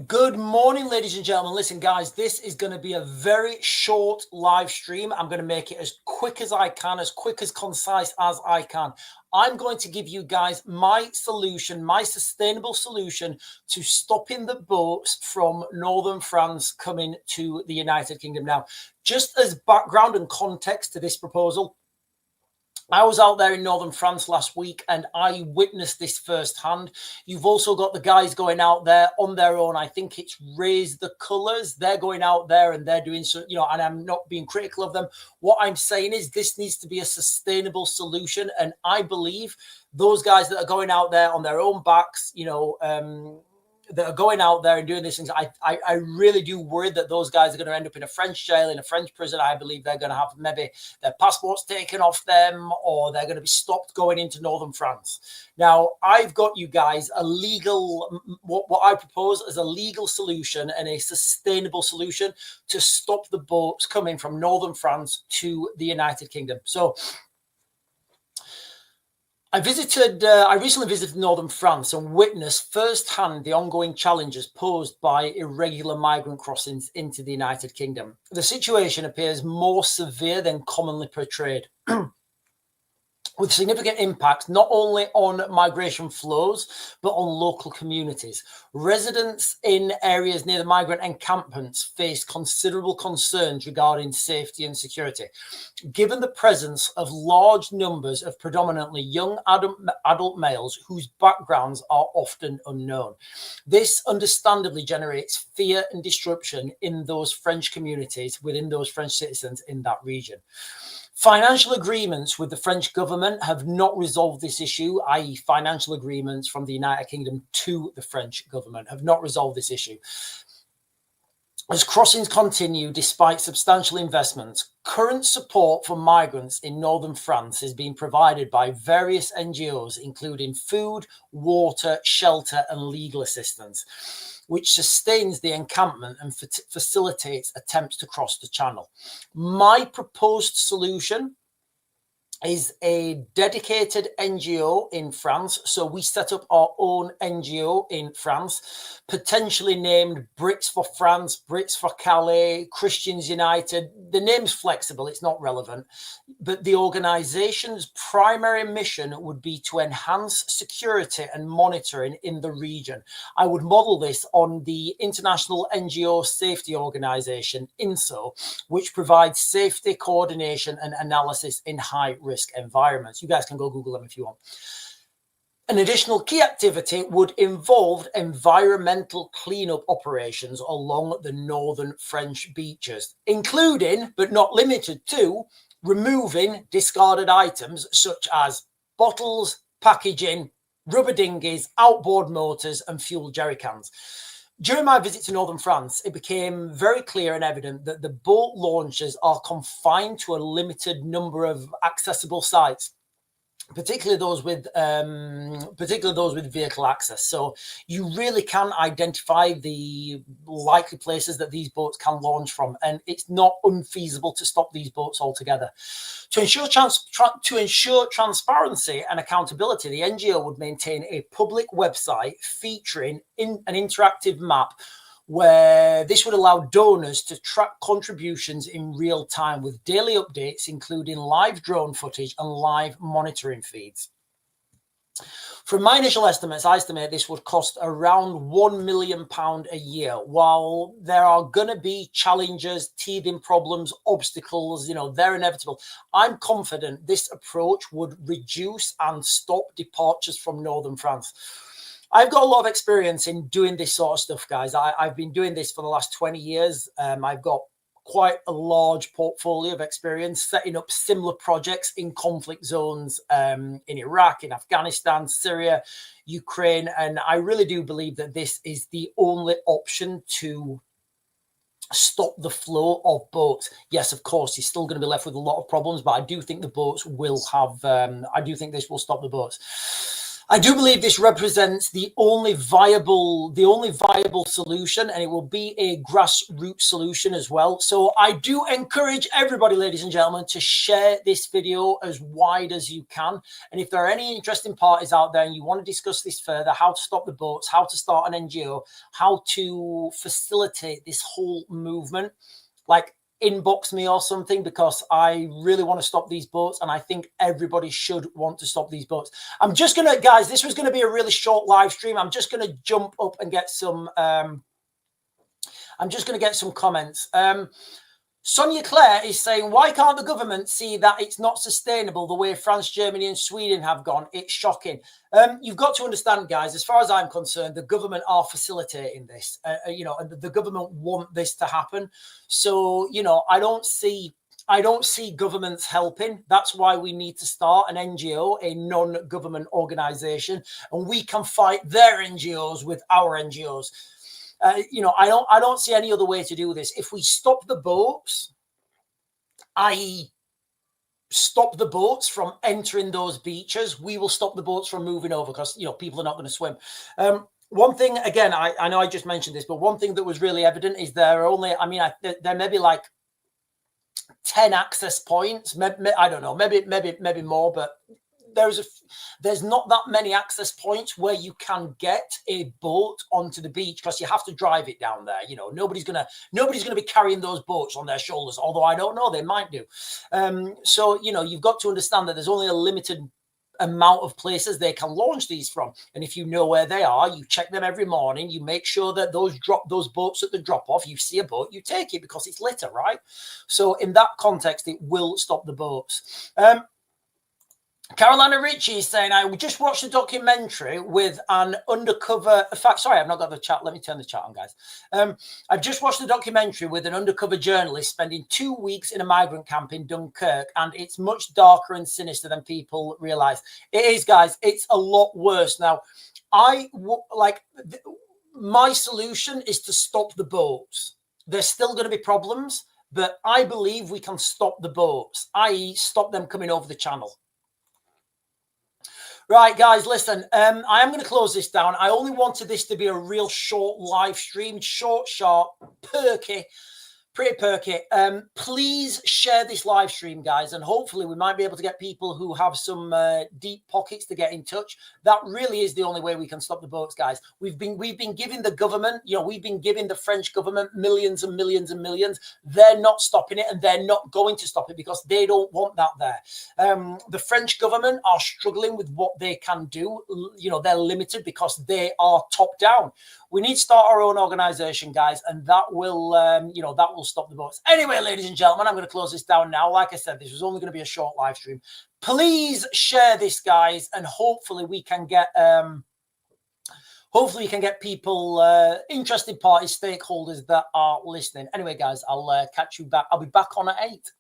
Good morning, ladies and gentlemen. Listen, guys, this is going to be a very short live stream. I'm going to make it as quick as I can, as quick as concise as I can. I'm going to give you guys my solution, my sustainable solution to stopping the boats from northern France coming to the United Kingdom. Now, just as background and context to this proposal, I was out there in northern France last week and I witnessed this firsthand. You've also got the guys going out there on their own. I think it's Raise the Colours. They're going out there and they're doing so, and I'm not being critical of them. What I'm saying is this needs to be a sustainable solution. And I believe those guys that are going out there on their own backs, that are going out there and doing these things, I really do worry that those guys are going to end up in a French jail, in a French prison. I believe they're going to have maybe their passports taken off them, or they're going to be stopped going into northern France. Now, I've got you guys a legal, what I propose as a legal solution and a sustainable solution to stop the boats coming from northern France to the United Kingdom. So I recently visited northern France and witnessed firsthand the ongoing challenges posed by irregular migrant crossings into the United Kingdom. The situation appears more severe than commonly portrayed, with significant impacts not only on migration flows, but on local communities. Residents in areas near the migrant encampments face considerable concerns regarding safety and security, given the presence of large numbers of predominantly young adult males whose backgrounds are often unknown. This understandably generates fear and disruption in those French communities, within those French citizens in that region. Financial agreements with the French government have not resolved this issue, i.e. financial agreements from the United Kingdom to the French government have not resolved this issue. As crossings continue, despite substantial investments, current support for migrants in northern France is being provided by various NGOs, including food, water, shelter, and legal assistance, which sustains the encampment and facilitates attempts to cross the channel. My proposed solution is a dedicated NGO in France. So we set up our own NGO in France, potentially named Brits for France, Brits for Calais, Christians United. The name's flexible, it's not relevant. But the organization's primary mission would be to enhance security and monitoring in the region. I would model this on the International NGO Safety Organization, INSO, which provides safety, coordination, and analysis in high-risk environments. You guys can go Google them if you want. An additional key activity would involve environmental cleanup operations along the northern French beaches, including, but not limited to, removing discarded items such as bottles, packaging, rubber dinghies, outboard motors, and fuel jerry cans. During my visit to northern France, it became very clear and evident that the boat launches are confined to a limited number of accessible sites, particularly those with vehicle access. So you really can identify the likely places that these boats can launch from, and it's not unfeasible to stop these boats altogether. To ensure transparency and accountability, the NGO would maintain a public website featuring an interactive map where this would allow donors to track contributions in real time with daily updates, including live drone footage and live monitoring feeds. From my initial estimates, I estimate this would cost around £1 million a year. While there are going to be challenges, teething problems, obstacles, they're inevitable, I'm confident this approach would reduce and stop departures from northern France. I've got a lot of experience in doing this sort of stuff, guys. I've been doing this for the last 20 years. I've got quite a large portfolio of experience setting up similar projects in conflict zones in Iraq, in Afghanistan, Syria, Ukraine. And I really do believe that this is the only option to stop the flow of boats. Yes, of course, you're still going to be left with a lot of problems, but I do think the boats will have, I do think this will stop the boats. I do believe this represents the only viable solution, and it will be a grassroots solution as well. So I do encourage everybody, ladies and gentlemen, to share this video as wide as you can. And if there are any interesting parties out there and you want to discuss this further, how to stop the boats, how to start an NGO, how to facilitate this whole movement, like, inbox me or something, because I really want to stop these boats, and I think everybody should want to stop these boats. I'm just gonna, guys, this was going to be a really short live stream. I'm just going to jump up and get some comments. Sonia Claire is saying, why can't the government see that it's not sustainable the way France, Germany and Sweden have gone? It's shocking. You've got to understand, guys, as far as I'm concerned, the government are facilitating this, and the government want this to happen. So, I don't see governments helping. That's why we need to start an NGO, a non-government organization, and we can fight their NGOs with our NGOs. I don't see any other way to do this. If we stop the boats, i.e. stop the boats from entering those beaches, we will stop the boats from moving over, because, people are not going to swim. One thing, again, I know I just mentioned this, but one thing that was really evident is there may be like 10 access points. I don't know, maybe more, but there's not that many access points where you can get a boat onto the beach, because you have to drive it down there. Nobody's gonna be carrying those boats on their shoulders, although I don't know, they might do. So you've got to understand that there's only a limited amount of places they can launch these from, and if you know where they are, you check them every morning, you make sure that those boats at the drop off, you see a boat, you take it, because it's litter, right? So in that context, it will stop the boats. Carolina Ritchie is saying, I just watched a documentary with an undercover... In fact, sorry, I've not got the chat. Let me turn the chat on, guys. I've just watched a documentary with an undercover journalist spending 2 weeks in a migrant camp in Dunkirk, and it's much darker and sinister than people realise. It is, guys. It's a lot worse. Now, my solution is to stop the boats. There's still going to be problems, but I believe we can stop the boats, i.e. stop them coming over the channel. Right, guys, listen, I am going to close this down. I only wanted this to be a real short live stream, short, sharp, perky, pretty perky. Please share this live stream, guys, and hopefully we might be able to get people who have some deep pockets to get in touch. That really is the only way we can stop the boats, guys. We've been giving the government, we've been giving the French government millions and millions and millions. They're not stopping it, and they're not going to stop it, because they don't want that there. The French government are struggling with what they can do. They're limited because they are top down. We need to start our own organization, guys, and that will stop the boats. Anyway, ladies and gentlemen, I'm going to close this down now. Like I said, this was only going to be a short live stream. Please share this, guys, and hopefully we can get people, interested parties, stakeholders that are listening. Anyway, guys, I'll catch you back. I'll be back on at 8.